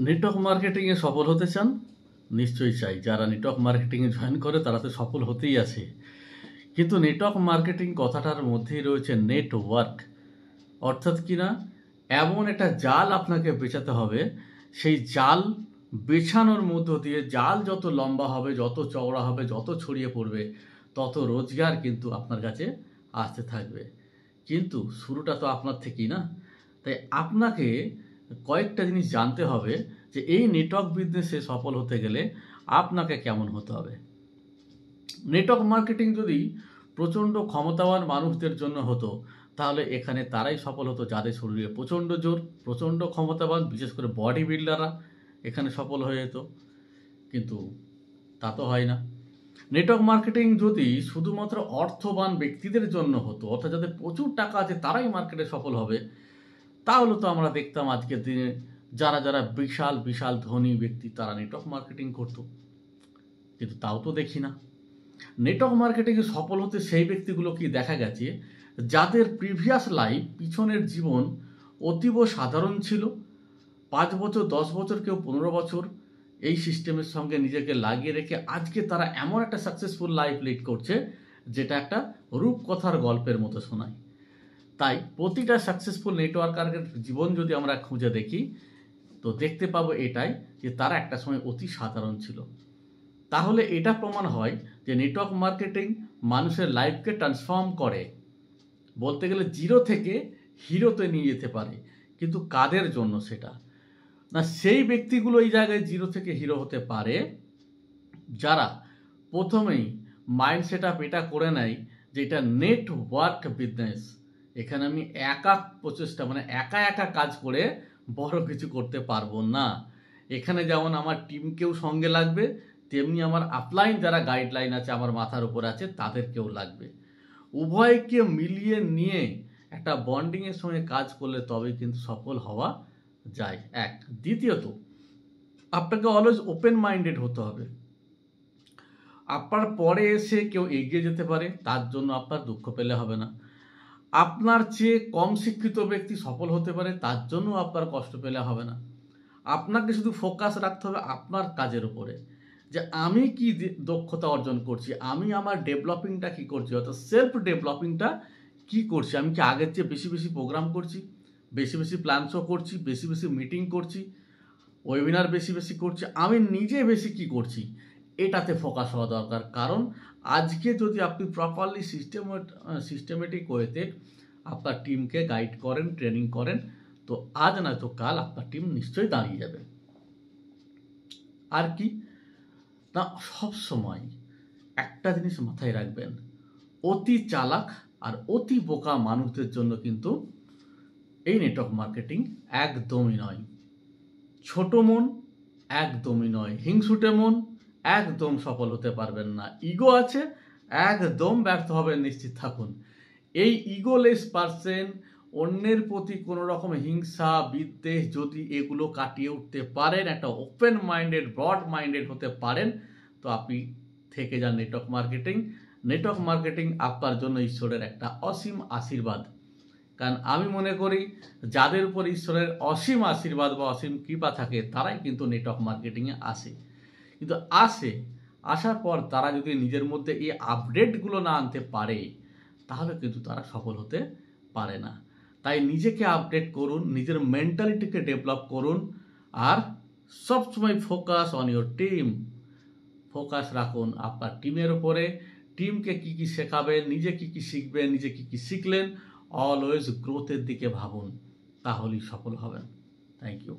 Network মার্কেটিংয়ে সফল হতে চান? নিশ্চয়ই চাই। যারা নেটওয়ার্ক মার্কেটিংয়ে জয়েন করে তারা তো সফল হতেই আছে। কিন্তু নেটওয়ার্ক মার্কেটিং কথাটার মধ্যেই রয়েছে নেটওয়ার্ক। অর্থাৎ কি না, এমন একটা জাল আপনাকে বেচাতে হবে, সেই জাল বেছানোর মধ্য দিয়ে জাল যত লম্বা হবে, যত চওড়া হবে, যত ছড়িয়ে পড়বে, তত রোজগার কিন্তু আপনার কাছে আসতে থাকবে। কিন্তু শুরুটা তো আপনার থেকেই না। তাই আপনাকে কয়েকটা জিনিস জানতে হবে যে এই নেটওয়ার্ক বিজনেসে সফল হতে গেলে আপনাকে কেমন হতে হবে। নেটওয়ার্ক মার্কেটিং যদি প্রচণ্ড ক্ষমতাবান মানুষদের জন্য হতো, তাহলে এখানে তারাই সফল হতো যাদের শরীরে প্রচণ্ড জোর, প্রচণ্ড ক্ষমতাবান, বিশেষ করে বডি বিল্ডাররা এখানে সফল হয়ে যেত। কিন্তু তা তো হয় না। নেটওয়ার্ক মার্কেটিং যদি শুধুমাত্র অর্থবান ব্যক্তিদের জন্য হতো, অর্থাৎ যাদের প্রচুর টাকা আছে তারাই মার্কেটে সফল হবে, তাহলে তো আমরা দেখতাম আজকের দিনে যারা যারা বিশাল বিশাল ধনী ব্যক্তি তারা নেটওয়ার্ক মার্কেটিং করতো। কিন্তু তাও তো দেখি না। নেটওয়ার্ক মার্কেটিংয়ে সফল হতে সেই ব্যক্তিগুলোকে দেখা গেছে যাদের প্রিভিয়াস লাইফ, পিছনের জীবন অতীব সাধারণ ছিল। 5 বছর, 10 বছর, কেউ 15 বছর এই সিস্টেমের সঙ্গে নিজেকে লাগিয়ে রেখে আজকে তারা এমন একটা সাকসেসফুল লাইফ লিড করছে যেটা একটা রূপকথার গল্পের মতো শোনায়। তাই প্রতিটা সাকসেসফুল নেটওয়ার্কারের জীবন যদি আমরা খুঁজে দেখি, তো দেখতে পাবো এটাই যে তারা একটা সময় অতি সাধারণ ছিল। তাহলে এটা প্রমাণ হয় যে নেটওয়ার্ক মার্কেটিং মানুষের লাইফকে ট্রান্সফর্ম করে। বলতে গেলে জিরো থেকে হিরোতে নিয়ে যেতে পারে। কিন্তু কাদের জন্য সেটা না, সেই ব্যক্তিগুলো এই জায়গায় জিরো থেকে হিরো হতে পারে যারা প্রথমেই মাইন্ড সেট আপ এটা করে নেয় যে এটা নেটওয়ার্ক বিজনেস। এখানে আমি একা প্রচেষ্টা, মানে একা একা কাজ করে বড় কিছু করতে পারবো না। এখানে যেমন আমার টিমকেও সঙ্গে লাগবে, তেমনি আমার আপলাইন যারা গাইডলাইন আছে আমার মাথার উপর আছে তাদেরকেও লাগবে। উভয়কে মিলিয়ে নিয়ে একটা বন্ডিংয়ের সঙ্গে কাজ করলে তবেই কিন্তু সফল হওয়া যায়। এক। দ্বিতীয়ত, আপনাকে অলওয়েজ ওপেন মাইন্ডেড হতে হবে। আপনার পরে এসে কেউ এগিয়ে যেতে পারে, তার জন্য আপনার দুঃখ পেলে হবে না। আপনার চেয়ে কম শিক্ষিত ব্যক্তি সফল হতে পারে, তার জন্য আপনার কষ্ট পেলে হবে না। আপনাকে শুধু ফোকাস রাখতে হবে আপনার কাজের উপরে, যে আমি কি দক্ষতা অর্জন করছি, আমি আমার ডেভেলপিংটা কি করছি, অর্থাৎ সেলফ ডেভেলপিংটা কি করছি। আমি কি আগের চেয়ে বেশি বেশি প্রোগ্রাম করছি, বেশি বেশি প্ল্যান শো করছি, বেশি বেশি মিটিং করছি, ওয়েবিনার বেশি বেশি করছি, আমি নিজে বেশি কি করছি, এটাতে ফোকাস হওয়া দরকার। কারণ আজকে যদি আপনি প্রপারলি সিস্টেমেটিক ওয়েতে আপনার টিমকে গাইড করেন, ট্রেনিং করেন, তো আজ নয়তো কাল আপনার টিম নিশ্চয়ই দাঁড়িয়ে যাবে। আর কি না, সব সময় একটা জিনিস মাথায় রাখবেন, অতি চালাক আর অতি বোকা মানুষদের জন্য কিন্তু এই নেটওয়ার্ক মার্কেটিং একদমই নয়। ছোট মন একদমই নয়, হিংসুটে মন একদম সফল হতে পারবেন না। ইগো আছে, একদম ব্যর্থ হবেন নিশ্চিত থাকুন। এই ইগোলেস পারসন, অন্যের প্রতি কোনো রকম হিংসা বিদ্বেষ যদি এগুলো কাটিয়ে উঠতে পারেন, একটা ওপেন মাইন্ডেড, ব্রড মাইন্ডেড হতে পারেন, তো আপনি থেকে যান নেটওয়ার্ক মার্কেটিং। নেটওয়ার্ক মার্কেটিং আপনার জন্য ঈশ্বরের একটা অসীম আশীর্বাদ। কারণ আমি মনে করি যাদের উপর ঈশ্বরের অসীম আশীর্বাদ বা অসীম কৃপা থাকে তারাই কিন্তু নেটওয়ার্ক মার্কেটিংয়ে আসে। কিন্তু আসার পর তারা যদি নিজের মধ্যে এই আপডেটগুলো না আনতে পারে, তাহলে কিন্তু তারা সফল হতে পারে না। তাই নিজেকে আপডেট করুন, নিজের মেন্টালিটিকে ডেভেলপ করুন, আর সবসময় focus on your team. Focus রাখুন আপনার টিমের উপরে। টিমকে কী কী শেখাবেন, নিজে কী কী শিখবেন, নিজে কী কী শিখলেন, অলওয়েজ গ্রোথের দিকে ভাবুন, তাহলেই সফল হবেন। Thank you.